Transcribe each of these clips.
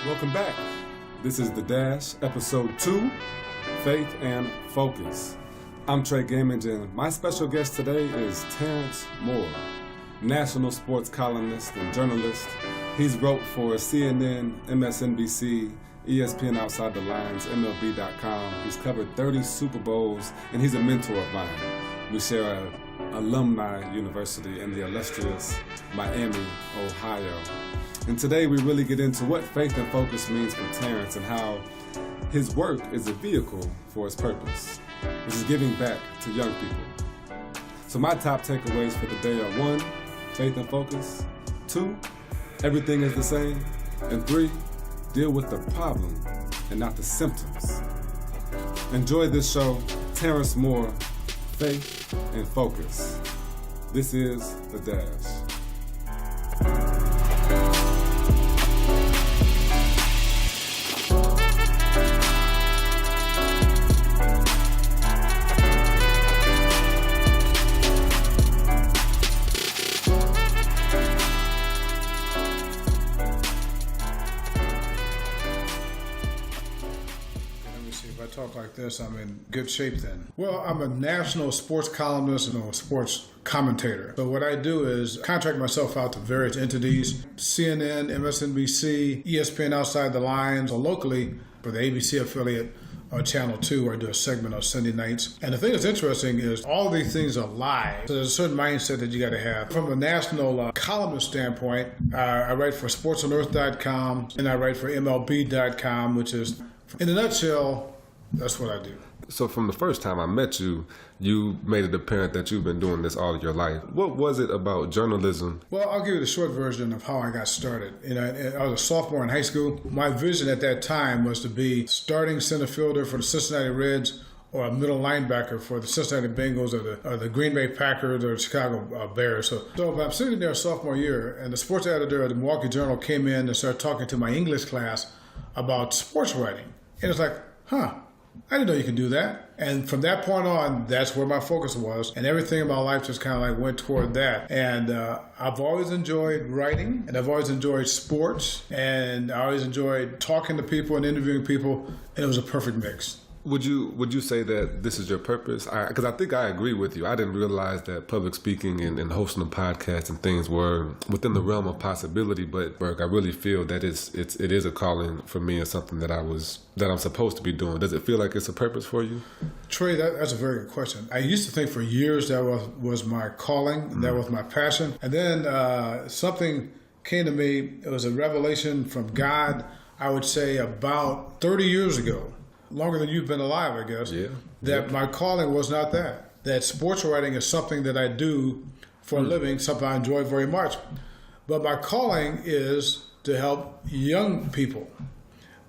Welcome back. This is The Dash, Episode 2, Faith and Focus. I'm Tre Gammage, and my special guest today is Terence Moore, national sports columnist and journalist. He's wrote for CNN, MSNBC, ESPN Outside the Lines, MLB.com. He's covered 30 Super Bowls, and he's a mentor of mine. We share an alumni university in the illustrious Miami, Ohio. And today we really get into what faith and focus means for Terence and how his work is a vehicle for his purpose, which is giving back to young people. So my top takeaways for the day are 1, faith and focus. 2, everything is the same. And 3, deal with the problem and not the symptoms. Enjoy this show, Terence Moore, Faith and Focus. This is The Dash. Like this, I'm in good shape then. Well, I'm a national sports columnist and a sports commentator. So what I do is contract myself out to various entities, CNN, MSNBC, ESPN Outside the Lines, or locally for the ABC affiliate on Channel 2, where I do a segment on Sunday nights. And the thing that's interesting is all these things are live. So there's a certain mindset that you got to have. From a national columnist standpoint, I write for sportsonearth.com and I write for MLB.com, which is, in a nutshell, that's what I do. So from the first time I met you, you made it apparent that you've been doing this all of your life. What was it about journalism? Well, I'll give you the short version of how I got started. I was a sophomore in high school. My vision at that time was to be starting center fielder for the Cincinnati Reds or a middle linebacker for the Cincinnati Bengals or the Green Bay Packers or the Chicago Bears. So I'm sitting there sophomore year, and the sports editor of the Milwaukee Journal came in and started talking to my English class about sports writing. And it's like, I didn't know you could do that. And from that point on, that's where my focus was. And everything in my life just kind of like went toward that. And I've always enjoyed writing, and I've always enjoyed sports, and I always enjoyed talking to people and interviewing people, and it was a perfect mix. Would you say that this is your purpose? Because I think I agree with you. I didn't realize that public speaking and hosting a podcast and things were within the realm of possibility. But I really feel that it is a calling for me and something that I'm supposed to be doing. Does it feel like it's a purpose for you? Trey, that's a very good question. I used to think for years that was my calling, and that was my passion. And then something came to me. It was a revelation from God, I would say about 30 years ago. Longer than you've been alive, I guess, that my calling was not that. That sports writing is something that I do for a living, something I enjoy very much. But my calling is to help young people.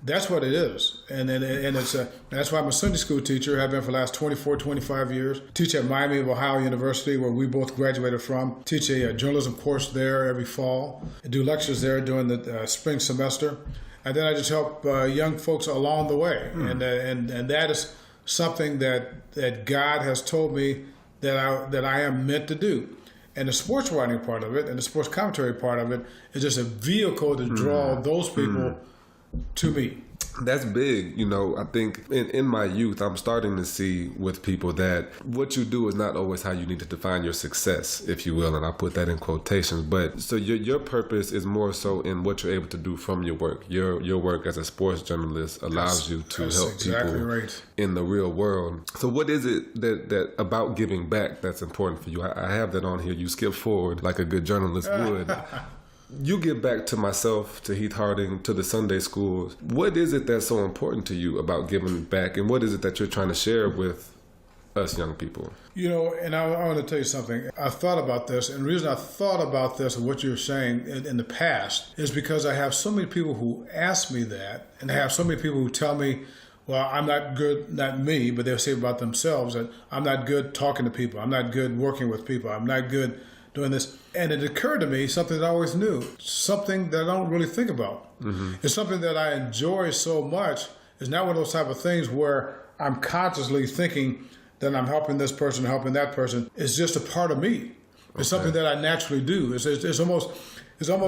That's what it is. And that's why I'm a Sunday school teacher. I've been for the last 24, 25 years. Teach at Miami of Ohio University, where we both graduated from. Teach a journalism course there every fall. I do lectures there during the spring semester. And then I just help young folks along the way. And that is something that God has told me that I am meant to do. And the sports writing part of it and the sports commentary part of it is just a vehicle to draw those people to me. That's big. I think in my youth, I'm starting to see with people that what you do is not always how you need to define your success, if you will, and I put that in quotations. But so your purpose is more so in what you're able to do from your work. Your work as a sports journalist allows you to help people in the real world. So what is it that about giving back that's important for you? I have that on here. You skip forward like a good journalist would. You give back to myself, to Heath Harding, to the Sunday schools. What is it that's so important to you about giving back, and what is it that you're trying to share with us young people? And I want to tell you something. I thought about this, and the reason I thought about this and what you're saying in the past is because I have so many people who ask me that, and I have so many people who tell me, well, I'm not good, not me, but they'll say about themselves that I'm not good talking to people. I'm not good working with people. I'm not good doing this. And it occurred to me something that I always knew, something that I don't really think about. It's something that I enjoy so much. It's not one of those type of things where I'm consciously thinking that I'm helping this person, helping that person. It's just a part of me. It's something that I naturally do. It's almost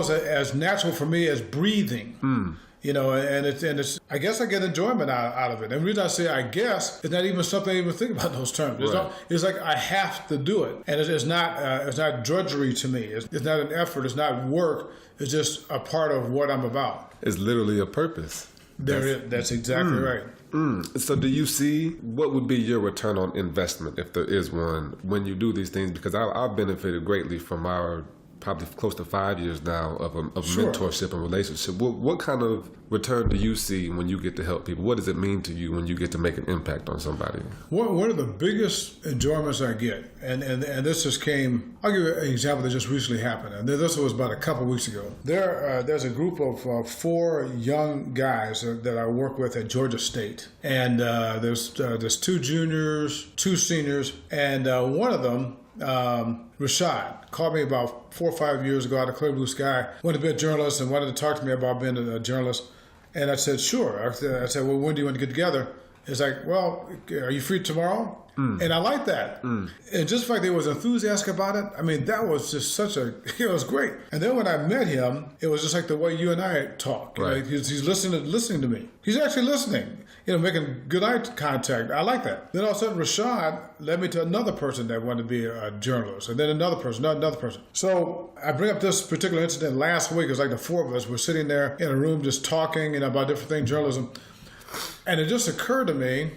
as natural for me as breathing. and it's. I guess I get enjoyment out of it. And the reason I say I guess it's not even something I even think about those terms. It's like I have to do it, and it's not drudgery to me. It's not an effort. It's not work. It's just a part of what I'm about. It's literally a purpose. That's exactly right. So do you see what would be your return on investment, if there is one, when you do these things? Because I've benefited greatly from our probably close to 5 years now of mentorship and relationship. What kind of return do you see when you get to help people? What does it mean to you when you get to make an impact on somebody? One of the biggest enjoyments I get, and this just came, I'll give you an example that just recently happened, and this was about a couple weeks ago. There's a group of 4 young guys that I work with at Georgia State, and there's 2 juniors, 2 seniors, and one of them, Rashad, called me about 4 or 5 years ago out of clear blue sky, wanted to be a journalist and wanted to talk to me about being a journalist. And I said, sure. I said, well, when do you want to get together? It's like, well, are you free tomorrow? And I like that. And just the fact that he was enthusiastic about it, I mean, that was just it was great. And then when I met him, it was just like the way you and I talk. Right. He's listening to me. He's actually listening, making good eye contact. I like that. Then all of a sudden, Rashad led me to another person that wanted to be a journalist, and then another person. So I bring up this particular incident last week. It was like the 4 of us were sitting there in a room just talking about different things, journalism. And it just occurred to me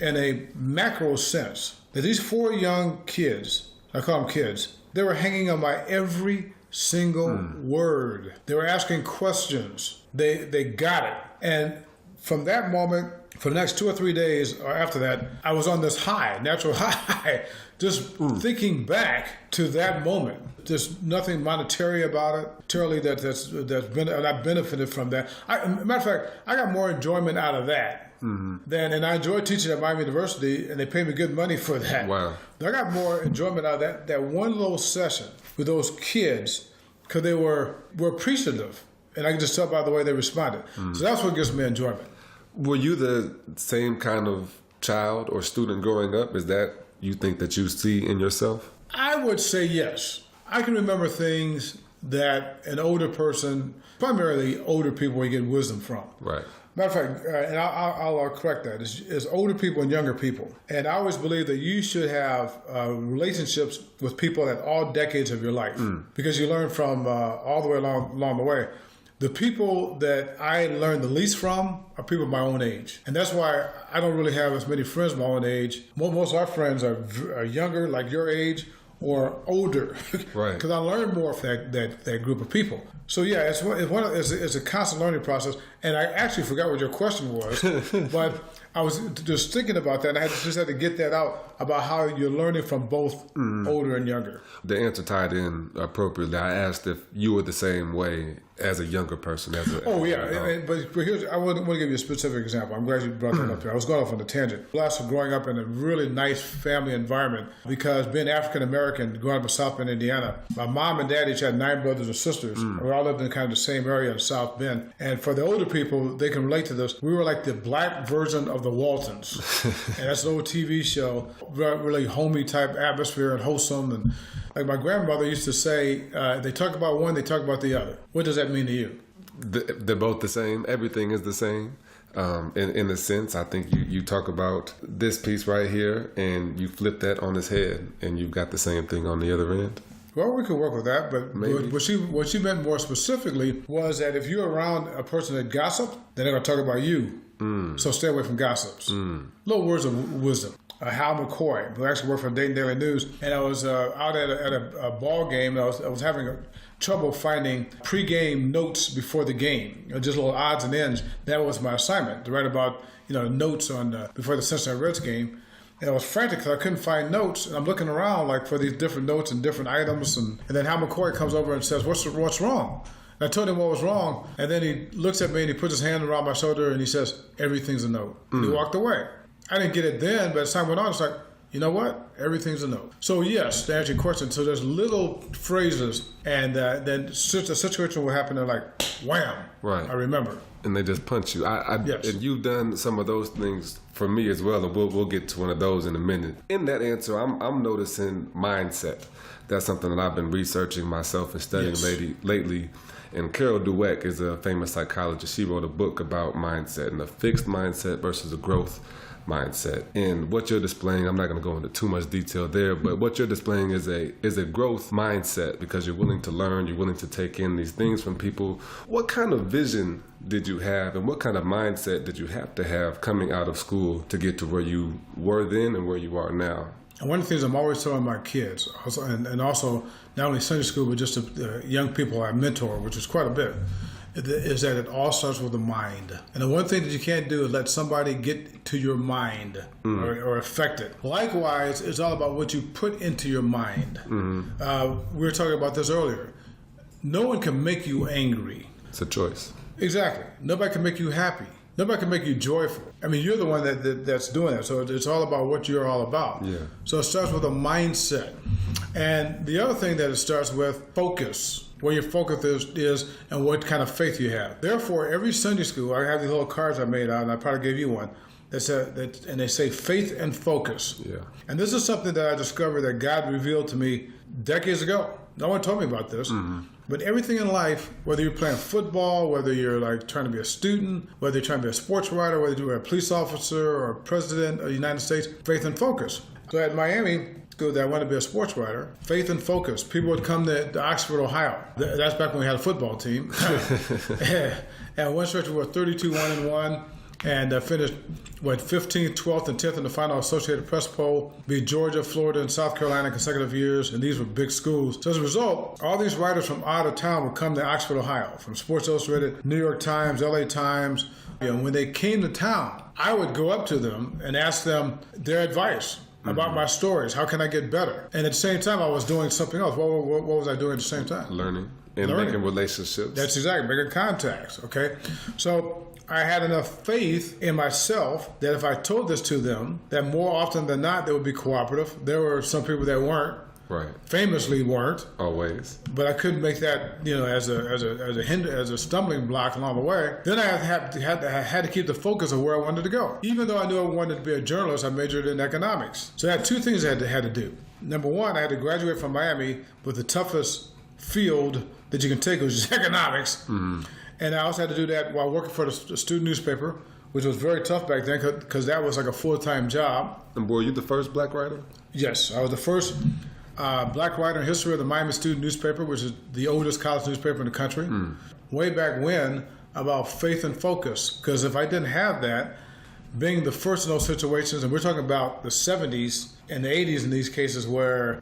in a macro sense that these 4 young kids, I call them kids, they were hanging on my every single word. They were asking questions. They got it. And from that moment, for the next 2 or 3 days or after that, I was on this natural high, just thinking back to that moment. There's nothing monetary about it. Surely that's been, and I benefited from that. Matter of fact, I got more enjoyment out of that and I enjoy teaching at Miami University, and they pay me good money for that. Wow. I got more enjoyment out of that one little session with those kids because they were appreciative, and I can just tell by the way they responded. So that's what gives me enjoyment. Were you the same kind of child or student growing up? Is that you think that you see in yourself? I would say yes. I can remember things that an older person, primarily older people, we get wisdom from. Right. Matter of fact, and I'll correct that, is older people and younger people. And I always believe that you should have relationships with people at all decades of your life because you learn from all the way along the way. The people that I learned the least from are people my own age. And that's why I don't really have as many friends my own age. Most of our friends are younger, like your age, or older. Right. Because I learned more from that group of people. So yeah, it's a constant learning process. And I actually forgot what your question was, but I was just thinking about that, and I just had to get that out about how you're learning from both older and younger. The answer tied in appropriately. I asked if you were the same way as a younger person. But here's, I want to give you a specific example. I'm glad you brought that up there. I was going off on a tangent. Last, growing up in a really nice family environment, because being African American, growing up in South Bend, Indiana, my mom and dad each had 9 brothers and sisters. We all lived in kind of the same area in South Bend. And for the older people, they can relate to this. We were like the black version of the Waltons. And that's an old TV show, really homey type atmosphere and wholesome. And like my grandmother used to say, they talk about one, they talk about the other. What does that mean to you? They're both the same. Everything is the same. In a sense, I think you talk about this piece right here and you flip that on its head and you've got the same thing on the other end. Well, we could work with that, but maybe. What she meant more specifically was that if you're around a person that gossip, then they're going to talk about you. So stay away from gossips. Little words of wisdom. Hal McCoy, who actually worked for Dayton Daily News, and I was out at a ball game. And I was having trouble finding pre-game notes before the game, just little odds and ends. That was my assignment, to write about notes on before the Cincinnati Reds game. And I was frantic because I couldn't find notes, and I'm looking around like for these different notes and different items, and then Hal McCoy comes over and says, "What's wrong?" And I told him what was wrong, and then he looks at me and he puts his hand around my shoulder and he says, "Everything's a note." And he walked away. I didn't get it then, but as time went on, it's like, you know what? Everything's a note. So yes, to answer your question, so there's little phrases, and then the situation will happen, and like, wham! Right. I remember. And they just punch you. Yes. And you've done some of those things for me as well, and we'll get to one of those in a minute. In that answer, I'm noticing mindset. That's something that I've been researching myself and studying lately. And Carol Dweck is a famous psychologist. She wrote a book about mindset and a fixed mindset versus a growth mindset. And what you're displaying, I'm not going to go into too much detail there, but what you're displaying is a growth mindset because you're willing to learn, you're willing to take in these things from people. What kind of vision did you have and what kind of mindset did you have to have coming out of school to get to where you were then and where you are now? And one of the things I'm always telling my kids, and also not only Sunday school, but just the young people I mentor, which is quite a bit, is that it all starts with the mind. And the one thing that you can't do is let somebody get to your mind or affect it. Likewise, it's all about what you put into your mind. We were talking about this earlier. No one can make you angry. It's a choice. Exactly. Nobody can make you happy. Nobody can make you joyful. I mean, you're the one that's doing that. So it's all about what you're all about. Yeah. So it starts with a mindset. And the other thing that it starts with, focus. Where your focus is and what kind of faith you have. Therefore, every Sunday school, I have these little cards I made out, and I probably gave you one, and they say faith and focus. Yeah. And this is something that I discovered that God revealed to me decades ago. No one told me about this. But everything in life, whether you're playing football, whether you're like trying to be a student, whether you're trying to be a sports writer, whether you're a police officer or a president of the United States, faith and focus. So at Miami school that I wanted to be a sports writer, faith and focus. People would come to Oxford, Ohio. That's back when we had a football team. And one stretch we were 32-1-1 and finished 15th, 12th, and 10th in the final Associated Press poll. Beat Georgia, Florida, and South Carolina consecutive years, and these were big schools. So as a result, all these writers from out of town would come to Oxford, Ohio, from Sports Illustrated, New York Times, LA Times. And when they came to town, I would go up to them and ask them their advice about my stories. How can I get better? And at the same time, I was doing something else. What was I doing at the same time? Learning and making relationships. That's exactly, making contacts, okay? So I had enough faith in myself that if I told this to them, that more often than not, they would be cooperative. There were some people that weren't. Right. Famously weren't. Always. But I couldn't make that, as a stumbling block along the way. Then I had to keep the focus of where I wanted to go. Even though I knew I wanted to be a journalist, I majored in economics. So I had two things I had to do. Number one, I had to graduate from Miami with the toughest field that you can take, which is economics. And I also had to do that while working for the student newspaper, which was very tough back then because that was like a full-time job. And were you the first black writer? Yes, I was the first black writer in history of the Miami Student Newspaper, which is the oldest college newspaper in the country. Way back when, about faith and focus. Because if I didn't have that, being the first in those situations, and we're talking about the 70s and the 80s in these cases where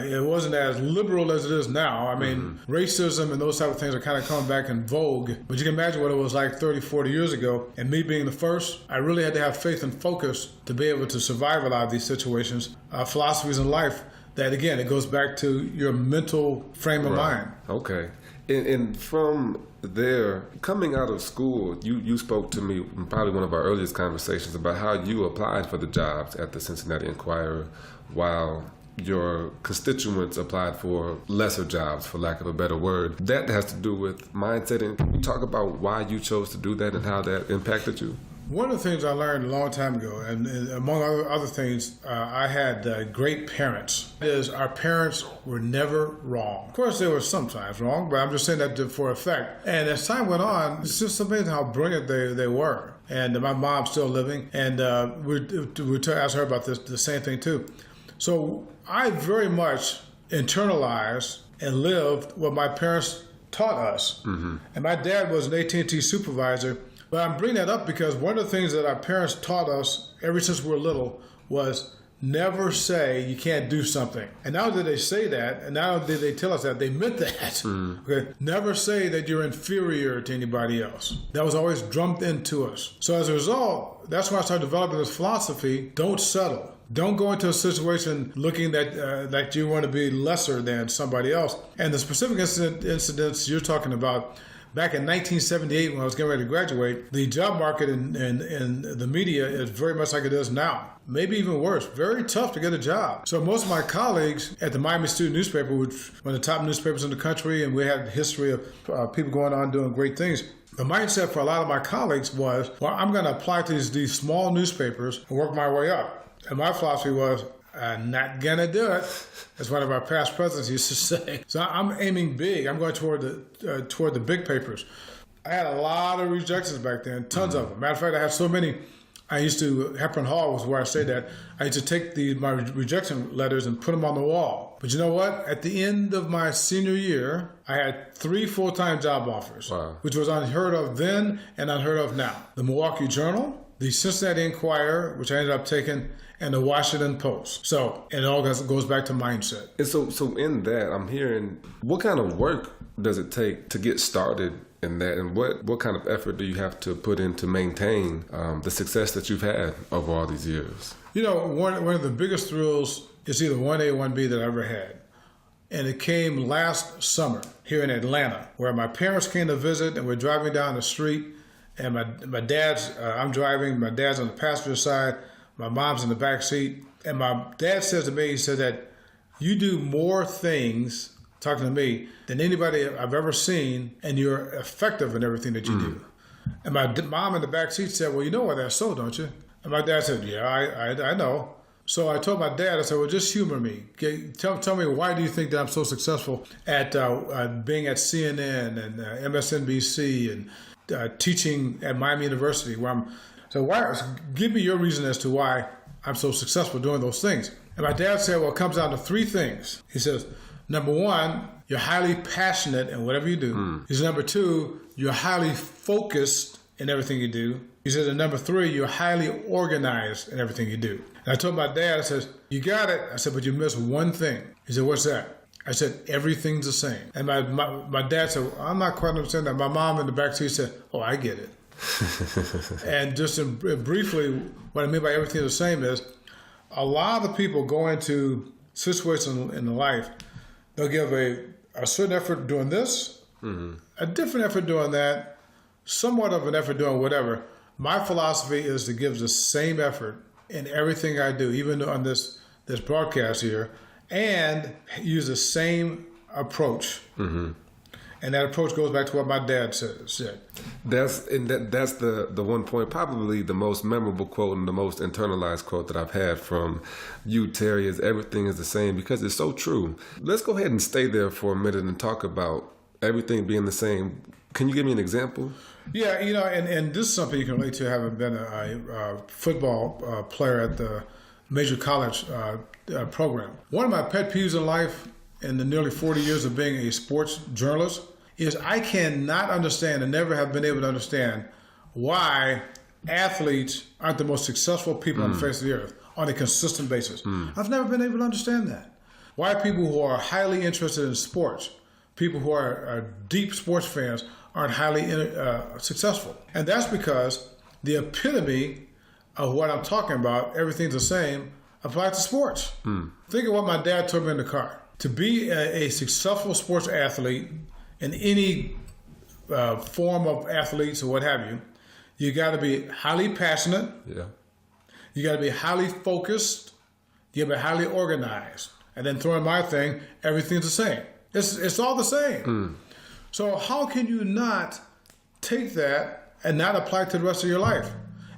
it wasn't as liberal as it is now. I mean, racism and those type of things are kind of coming back in vogue. But you can imagine what it was like 30, 40 years ago. And me being the first, I really had to have faith and focus to be able to survive a lot of these situations. Philosophies in life that, again, it goes back to your mental frame of mind. Okay. And from there, coming out of school, you spoke to me in probably one of our earliest conversations about how you applied for the jobs at the Cincinnati Enquirer while your constituents applied for lesser jobs, for lack of a better word. That has to do with mindset. And can you talk about why you chose to do that and how that impacted you? One of the things I learned a long time ago, and among other things, I had great parents. Is our parents were never wrong. Of course, they were sometimes wrong, but I'm just saying that for effect. And as time went on, it's just amazing how brilliant they were. And my mom's still living, and we asked her about the same thing too. So I very much internalized and lived what my parents taught us. And my dad was an AT&T supervisor. But I'm bringing that up because one of the things that our parents taught us ever since we were little was never say you can't do something. And not only did they say that, and not only did they tell us that, they meant that. Okay? Never say that you're inferior to anybody else. That was always drummed into us. So as a result, that's why I started developing this philosophy, don't settle. Don't go into a situation looking that you want to be lesser than somebody else. And the specific incidents you're talking about, back in 1978, when I was getting ready to graduate, the job market in the media is very much like it is now. Maybe even worse. Very tough to get a job. So most of my colleagues at the Miami Student Newspaper, which was one of the top newspapers in the country, and we had a history of people going on doing great things. The mindset for a lot of my colleagues was, well, I'm going to apply to these small newspapers and work my way up. And my philosophy was, not gonna do it. That's one of our past presidents used to say. So I'm aiming big. I'm going toward the big papers. I had a lot of rejections back then, tons of them. Matter of fact, I had so many. I used to, Hepburn Hall was where I stayed at. I used to take my rejection letters and put them on the wall. But you know what? At the end of my senior year, I had 3 full-time job offers, which was unheard of then and unheard of now. The Milwaukee Journal, the Cincinnati Enquirer, which I ended up taking, and the Washington Post. So, and it all goes back to mindset. And so in that, I'm hearing, what kind of work does it take to get started in that, and what kind of effort do you have to put in to maintain the success that you've had over all these years? You know, one of the biggest thrills is either 1A or 1B that I ever had. And it came last summer here in Atlanta, where my parents came to visit, and we're driving down the street, and my dad's, I'm driving, my dad's on the passenger side, my mom's in the back seat, and my dad says to me, he said that you do more things, talking to me, than anybody I've ever seen, and you're effective in everything that you do. And my mom in the back seat said, well, you know why that's so, don't you? And my dad said, yeah, I know. So I told my dad, I said, well, just humor me. Tell me, why do you think that I'm so successful at being at CNN and MSNBC and teaching at Miami University, where I'm... So give me your reason as to why I'm so successful doing those things. And my dad said, well, it comes down to 3 things. He says, number 1, you're highly passionate in whatever you do. He says, number 2, you're highly focused in everything you do. He says, and number 3, you're highly organized in everything you do. And I told my dad, I said, you got it. I said, but you missed one thing. He said, what's that? I said, everything's the same. And my dad said, well, I'm not quite understanding that. My mom in the back seat said, oh, I get it. And just briefly, what I mean by everything the same is a lot of people go into situations in life, they'll give a certain effort doing this, a different effort doing that, somewhat of an effort doing whatever. My philosophy is to give the same effort in everything I do, even on this broadcast here, and use the same approach. And that approach goes back to what my dad said. That's the one point, probably the most memorable quote and the most internalized quote that I've had from you, Terry, is everything is the same, because it's so true. Let's go ahead and stay there for a minute and talk about everything being the same. Can you give me an example? Yeah, you know, and this is something you can relate to, having been a football player at the major college program. One of my pet peeves in life, in the nearly 40 years of being a sports journalist, is I cannot understand and never have been able to understand why athletes aren't the most successful people on the face of the earth on a consistent basis. I've never been able to understand that. Why people who are highly interested in sports, people who are deep sports fans, aren't highly successful. And that's because the epitome of what I'm talking about, everything's the same, applies to sports. Think of what my dad told me in the car. To be a successful sports athlete in any form of athletes or what have you, you got to be highly passionate. Yeah. You got to be highly focused. You got to be highly organized. And then throw in my thing, everything's the same. It's all the same. So how can you not take that and not apply it to the rest of your life?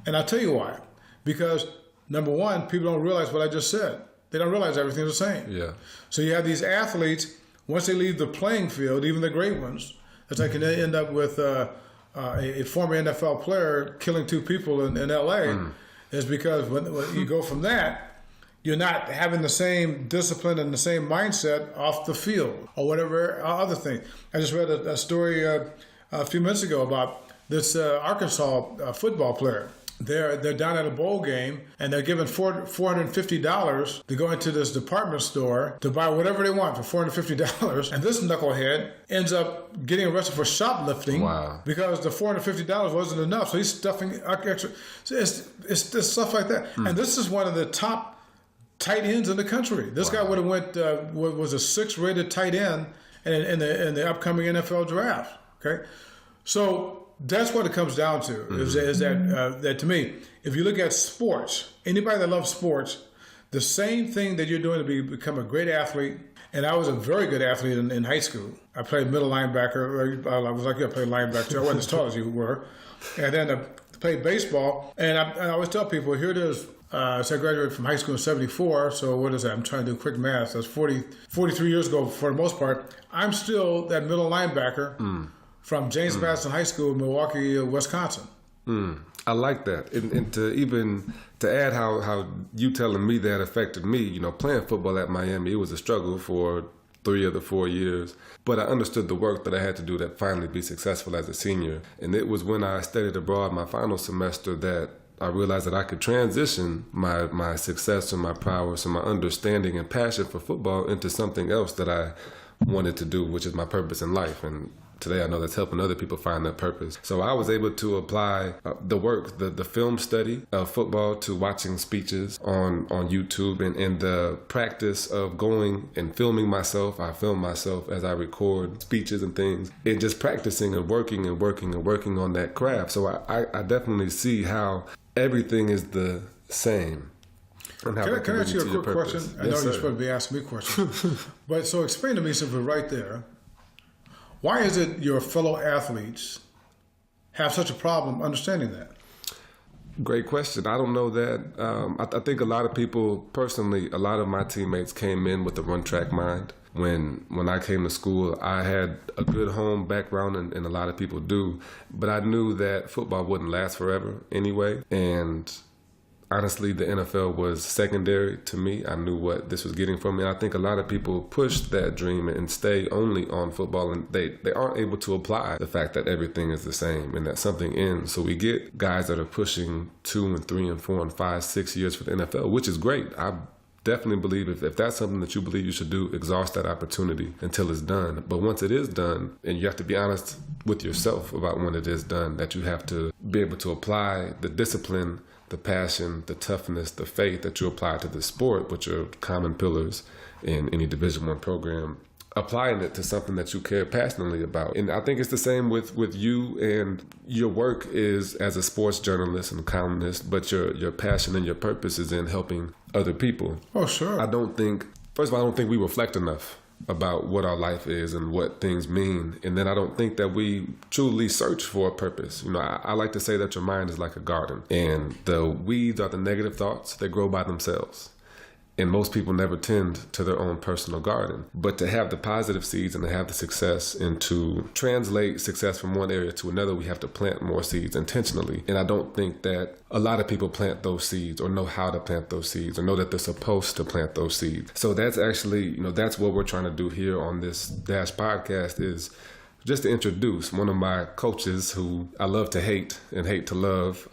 And I'll tell you why. Because number 1, people don't realize what I just said. They don't realize everything's the same. Yeah. So you have these athletes, once they leave the playing field, even the great ones, it's like you end up with a former NFL player killing 2 people in L.A. Is because when you go from that, you're not having the same discipline and the same mindset off the field or whatever other thing. I just read a story a few minutes ago about this Arkansas football player. They're down at a bowl game, and they're given $450 to go into this department store to buy whatever they want for $450. And this knucklehead ends up getting arrested for shoplifting because the $450 wasn't enough. So he's stuffing extra. So it's stuff like that. And this is one of the top tight ends in the country. This guy would have went was a 6th-rated tight end in the upcoming NFL draft. Okay, so that's what it comes down to, is that to me, if you look at sports, anybody that loves sports, the same thing that you're doing to become a great athlete, and I was a very good athlete in high school. I played middle linebacker. I was like, I played linebacker too. I wasn't as tall as you were. And then I played baseball, and I always tell people, here it is, So I graduated from high school in 74. So what is that? I'm trying to do quick math. That's 43 years ago for the most part. I'm still that middle linebacker from James Madison High School in Milwaukee, Wisconsin. I like that. And to add how you telling me that affected me, playing football at Miami, it was a struggle for 3 of the 4 years. But I understood the work that I had to do to finally be successful as a senior. And it was when I studied abroad my final semester that I realized that I could transition my success and my prowess and my understanding and passion for football into something else that I wanted to do, which is my purpose in life. And today I know that's helping other people find their purpose. So I was able to apply the work, the film study of football to watching speeches on YouTube and the practice of going and filming myself. I film myself as I record speeches and things and just practicing and working on that craft. So I definitely see how everything is the same. Can I ask you a quick question? I know you're supposed to be asking me questions. But so explain to me something right there. Why is it your fellow athletes have such a problem understanding that? Great question. I don't know that. I think a lot of people, personally, a lot of my teammates came in with a run-track mind. When I came to school, I had a good home background, and a lot of people do. But I knew that football wouldn't last forever anyway. And honestly, the NFL was secondary to me. I knew what this was getting from me. And I think a lot of people push that dream and stay only on football, and they aren't able to apply the fact that everything is the same and that something ends. So we get guys that are pushing 2 and 3 and 4 and 5, 6 years for the NFL, which is great. I definitely believe if that's something that you believe you should do, exhaust that opportunity until it's done. But once it is done, and you have to be honest with yourself about when it is done, that you have to be able to apply the discipline, the passion, the toughness, the faith that you apply to the sport, which are common pillars in any Division I program, applying it to something that you care passionately about. And I think it's the same with you, and your work is as a sports journalist and columnist, but your passion and your purpose is in helping other people. Oh, sure. First of all, I don't think we reflect enough about what our life is and what things mean. And then I don't think that we truly search for a purpose. I like to say that your mind is like a garden, and the weeds are the negative thoughts that grow by themselves. And most people never tend to their own personal garden. But to have the positive seeds and to have the success and to translate success from one area to another, we have to plant more seeds intentionally. And I don't think that a lot of people plant those seeds or know how to plant those seeds or know that they're supposed to plant those seeds. So that's actually, that's what we're trying to do here on this Dash podcast, is just to introduce one of my coaches who I love to hate and hate to love,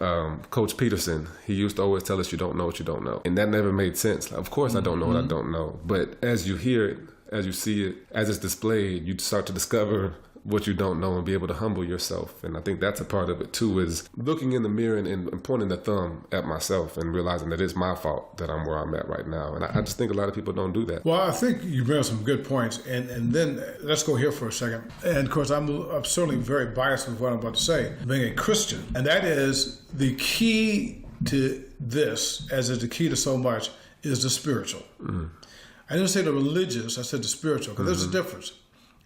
Coach Peterson. He used to always tell us, you don't know what you don't know. And that never made sense. Of course I don't know what I don't know. But as you hear it, as you see it, as it's displayed, you start to discover what you don't know and be able to humble yourself. And I think that's a part of it too, is looking in the mirror and pointing the thumb at myself and realizing that it's my fault that I'm where I'm at right now. And I just think a lot of people don't do that. Well, I think you bring up some good points. And then let's go here for a second. And of course, I'm certainly very biased with what I'm about to say, being a Christian. And that is the key to this, as is the key to so much, is the spiritual. Mm-hmm. I didn't say the religious, I said the spiritual, because there's a difference.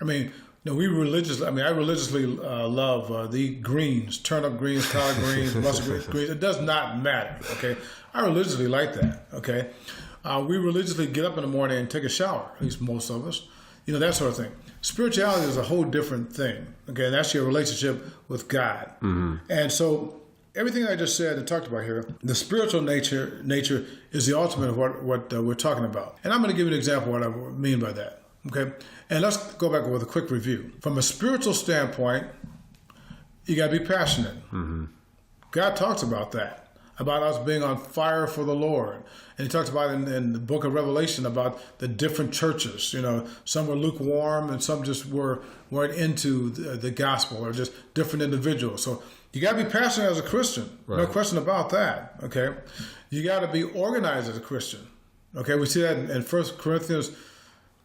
I mean, I religiously love the greens, turnip greens, collard greens, mustard greens. It does not matter, okay? I religiously like that, okay? We religiously get up in the morning and take a shower, at least most of us. That sort of thing. Spirituality is a whole different thing, okay? That's your relationship with God. Mm-hmm. And so everything I just said and talked about here, the spiritual nature is the ultimate of what we're talking about. And I'm going to give you an example of what I mean by that. Okay, and let's go back with a quick review. From a spiritual standpoint, you got to be passionate. Mm-hmm. God talks about that, about us being on fire for the Lord. And he talks about in the book of Revelation about the different churches. Some were lukewarm and some just weren't into the gospel, or just different individuals. So you got to be passionate as a Christian. Right. No question about that. Okay, you got to be organized as a Christian. Okay, we see that in 1 Corinthians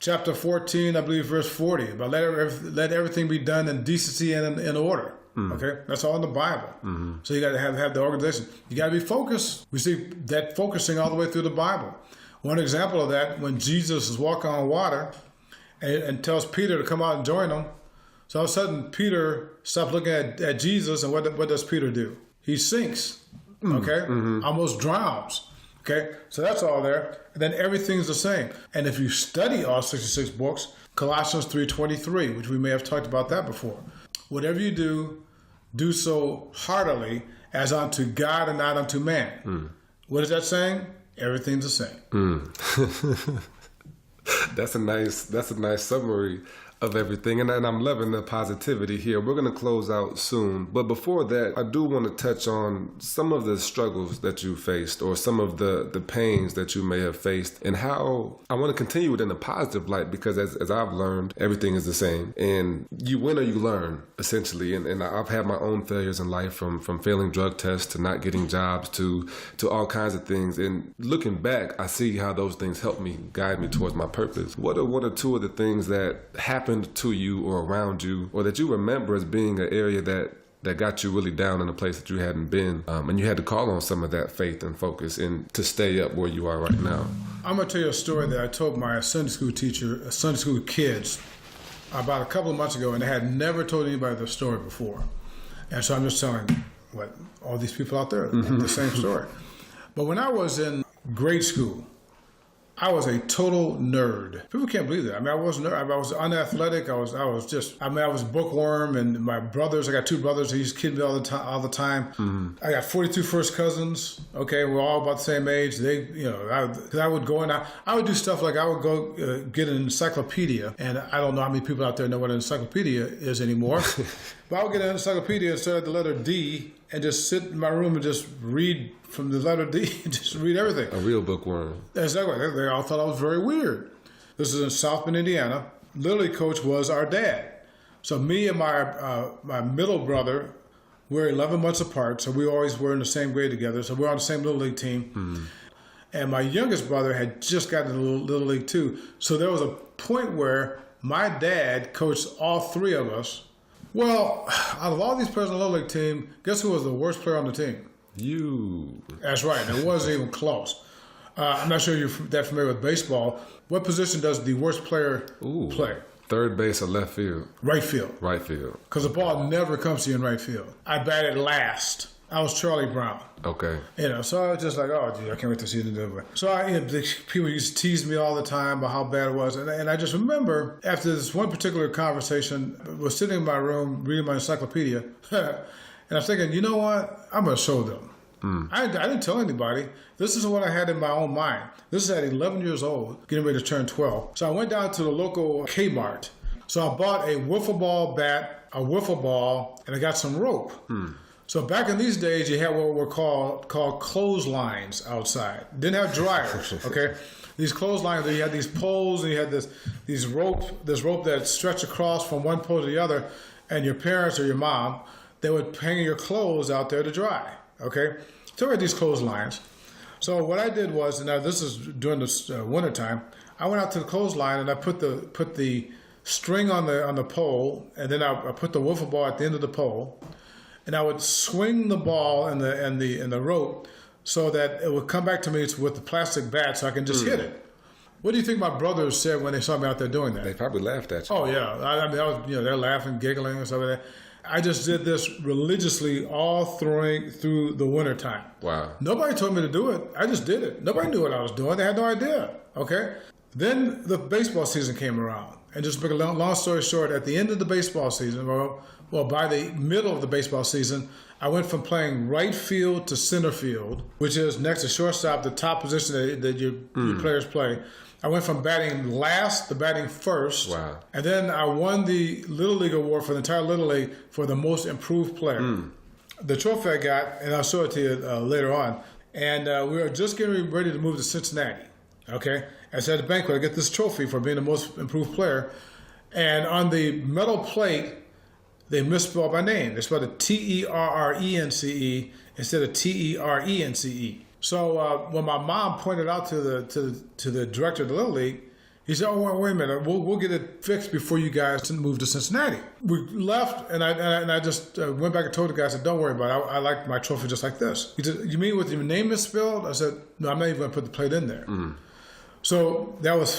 chapter 14, I believe, verse 40, about let everything be done in decency and in order. Okay, that's all in the Bible. Mm-hmm. So you got to have the organization. You got to be focused. We see that focusing all the way through the Bible. One example of that, when Jesus is walking on water and tells Peter to come out and join him. So all of a sudden, Peter stops looking at Jesus, and what does Peter do? He sinks. Okay, almost drowns. Okay, so that's all there. And then everything's the same. And if you study all 66 books, Colossians 3:23, which we may have talked about that before. Whatever you do, do so heartily as unto God and not unto man. What is that saying? Everything's the same. That's a nice summary of everything, and I'm loving the positivity here. We're going to close out soon, but before that, I do want to touch on some of the struggles that you faced, or some of the pains that you may have faced, and how I want to continue it in a positive light, because as I've learned, everything is the same, and you win or you learn, essentially. And I've had my own failures in life, from failing drug tests to not getting jobs to all kinds of things. And looking back, I see how those things helped me, guide me towards my purpose. What are one or two of the things that happened to you or around you, or that you remember as being an area that got you really down in a place that you hadn't been, and you had to call on some of that faith and focus and to stay up where you are right now? I'm going to tell you a story that I told my Sunday school teacher, Sunday school kids, about a couple of months ago, and I had never told anybody the story before. And so I'm just telling all these people out there the same story. But when I was in grade school, I was a total nerd. People can't believe that. I mean, I was a nerd. I was unathletic. I was a bookworm. And my brothers, I got two brothers who used to kid me all the time. I got 42 first cousins. Okay, we're all about the same age. I would go in. I would do stuff like I would go get an encyclopedia, and I don't know how many people out there know what an encyclopedia is anymore. But I would get an encyclopedia and start at the letter D and just sit in my room and just read from the letter D, just read everything. A real bookworm. Exactly. They all thought I was very weird. This is in South Bend, Indiana. Little League coach was our dad. So me and my middle brother, we're 11 months apart, so we always were in the same grade together. So we're on the same Little League team. And my youngest brother had just gotten to Little League too. So there was a point where my dad coached all three of us. Well, out of all these players on the Little League team, guess who was the worst player on the team? You. That's right. It wasn't even close. I'm not sure you're that familiar with baseball. What position does the worst player play? Third base or left field? Right field. Right field. Because the ball never comes to you in right field. I batted last. I was Charlie Brown. Okay. So I was just like, oh, gee, I can't wait to see it anyway. So people used to tease me all the time about how bad it was. And I just remember after this one particular conversation, I was sitting in my room reading my encyclopedia. And I'm thinking, you know what? I'm going to show them. I didn't tell anybody. This is what I had in my own mind. This is at 11 years old, getting ready to turn 12. So I went down to the local Kmart. So I bought a wiffle ball bat, a wiffle ball, and I got some rope. So back in these days, you had what were called clotheslines outside. Didn't have dryers, okay? These clotheslines, you had these poles, and you had this rope that stretched across from one pole to the other, and your parents or your mom, they would hang your clothes out there to dry, okay? So we had these clotheslines. So what I did was, and now this is during the wintertime, I went out to the clothesline and I put the string on the pole, and then I put the wiffle ball at the end of the pole, and I would swing the ball and the rope so that it would come back to me with the plastic bat so I can just hit it. What do you think my brothers said when they saw me out there doing that? They probably laughed at you. Oh yeah, I mean, they're laughing, giggling, and stuff like that. I just did this religiously all through the wintertime. Wow. Nobody told me to do it. I just did it. Nobody knew what I was doing. They had no idea. Okay. Then the baseball season came around, and just to make a long story short, at the end of the baseball season, well, by the middle of the baseball season, I went from playing right field to center field, which is next to shortstop, the top position that your players play. I went from batting last to batting first. Wow. And then I won the Little League award for the entire Little League for the most improved player. The trophy I got, and I'll show it to you later on, and we were just getting ready to move to Cincinnati. Okay? I said at the banquet, I get this trophy for being the most improved player. And on the metal plate, they misspelled my name. They spelled it Terrence instead of Trence. So when my mom pointed out to the director of the Little League, he said, "Oh, wait a minute, we'll get it fixed before you guys move to Cincinnati." We left, and I just went back and told the guy, I said, "Don't worry about it. I like my trophy just like this." He said, "You mean with your name misspelled?" I said, "No, I'm not even going to put the plate in there." So that was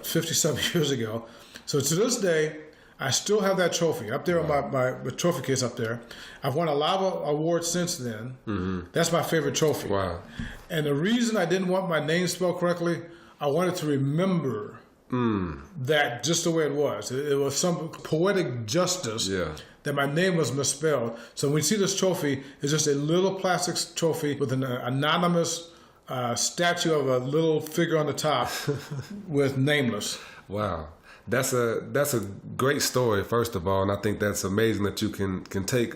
57 years ago. So to this day, I still have that trophy up there on my trophy case up there. I've won a lot of awards since then. Mm-hmm. That's my favorite trophy. Wow. And the reason I didn't want my name spelled correctly, I wanted to remember that just the way it was. It was some poetic justice that my name was misspelled. So when you see this trophy, it's just a little plastic trophy with an anonymous statue of a little figure on the top with nameless. Wow. That's a great story, first of all, and I think that's amazing that you can take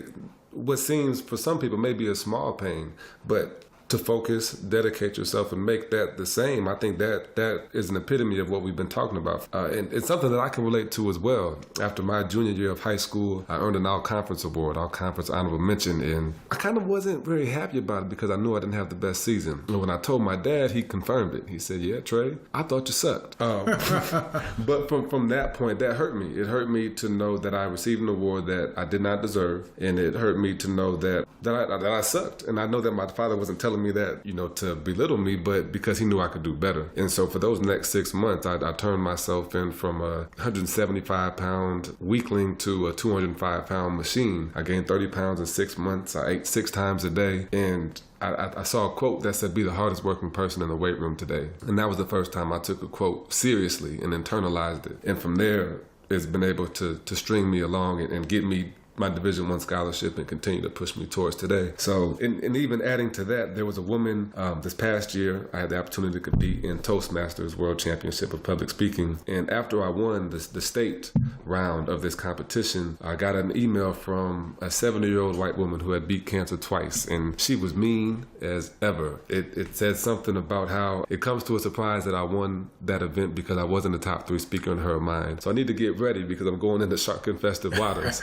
what seems for some people maybe a small pain, but to focus, dedicate yourself, and make that the same. I think that is an epitome of what we've been talking about. And it's something that I can relate to as well. After my junior year of high school, I earned an all-conference award, all-conference honorable mention, and I kind of wasn't very happy about it because I knew I didn't have the best season. And when I told my dad, he confirmed it. He said, "Yeah, Trey, I thought you sucked." But from that point, that hurt me. It hurt me to know that I received an award that I did not deserve, and it hurt me to know that I sucked. And I know that my father wasn't telling me that, to belittle me, but because he knew I could do better. And so for those next 6 months, I turned myself in from a 175-pound weakling to a 205-pound machine. I gained 30 pounds in 6 months. I ate 6 times a day. And I saw a quote that said, "Be the hardest working person in the weight room today." And that was the first time I took a quote seriously and internalized it. And from there, it's been able to string me along and get me my Division I scholarship and continue to push me towards today. So, and even adding to that, there was a woman this past year, I had the opportunity to compete in Toastmasters World Championship of Public Speaking. And after I won the state round of this competition, I got an email from a 70-year-old white woman who had beat cancer twice. And she was mean as ever. It said something about how it comes to a surprise that I won that event because I wasn't the top 3 speaker in her mind. So I need to get ready because I'm going into shark-infested waters.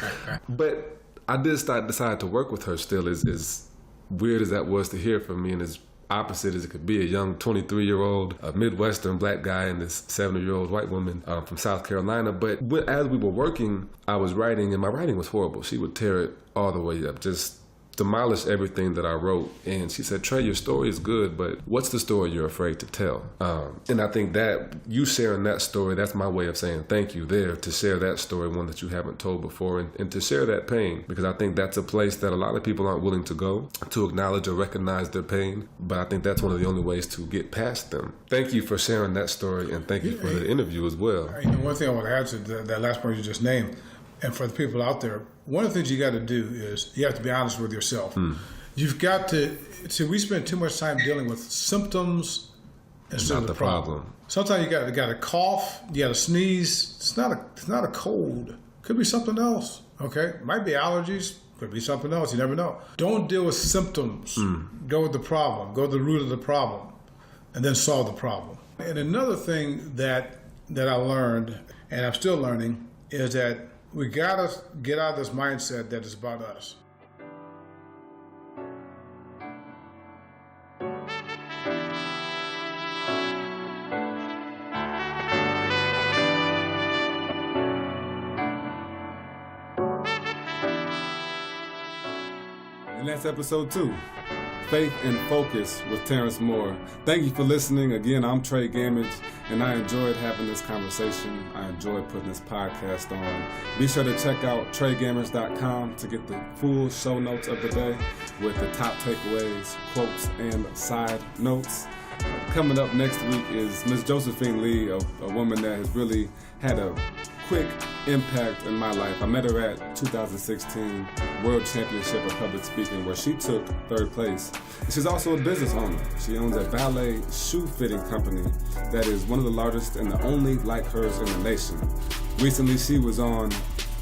But I did decide to work with her still, as weird as that was to hear from me, and as opposite as it could be, a young 23-year-old a Midwestern black guy and this 70-year-old white woman from South Carolina. But as we were working, I was writing, and my writing was horrible. She would tear it all the way up, just demolish everything that I wrote. And she said, "Trey, your story is good, but what's the story you're afraid to tell?" And I think that you sharing that story, that's my way of saying thank you there, to share that story, one that you haven't told before, and to share that pain, because I think that's a place that a lot of people aren't willing to go to acknowledge or recognize their pain. But I think that's one of the only ways to get past them. Thank you for sharing that story, and thank you for the interview as well. One thing I want to add to that last point you just named, and for the people out there, one of the things you got to do is you have to be honest with yourself. You've got to we spend too much time dealing with symptoms instead of the problem. Sometimes you got a cough, you got to sneeze. It's not a cold. Could be something else. Okay, might be allergies. Could be something else. You never know. Don't deal with symptoms. Go with the problem. Go to the root of the problem, and then solve the problem. And another thing that I learned, and I'm still learning, is that we gotta get out of this mindset that it's about us. And that's episode 2. Faith and Focus with Terence Moore. Thank you for listening. Again, I'm Tre Gammage, and I enjoyed having this conversation. I enjoyed putting this podcast on. Be sure to check out tregammage.com to get the full show notes of the day with the top takeaways, quotes, and side notes. Coming up next week is Ms. Josephine Lee, a woman that has really had a quick impact in my life. I met her at 2016 World Championship of Public Speaking, where she took 3rd place. She's also a business owner. She owns a ballet shoe fitting company that is one of the largest and the only like hers in the nation. Recently, she was on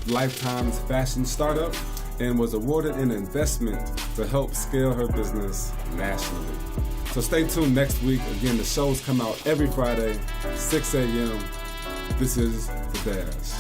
Lifetime's Fashion Startup and was awarded an investment to help scale her business nationally. So stay tuned next week. Again, the shows come out every Friday, 6 a.m. This is The Dash.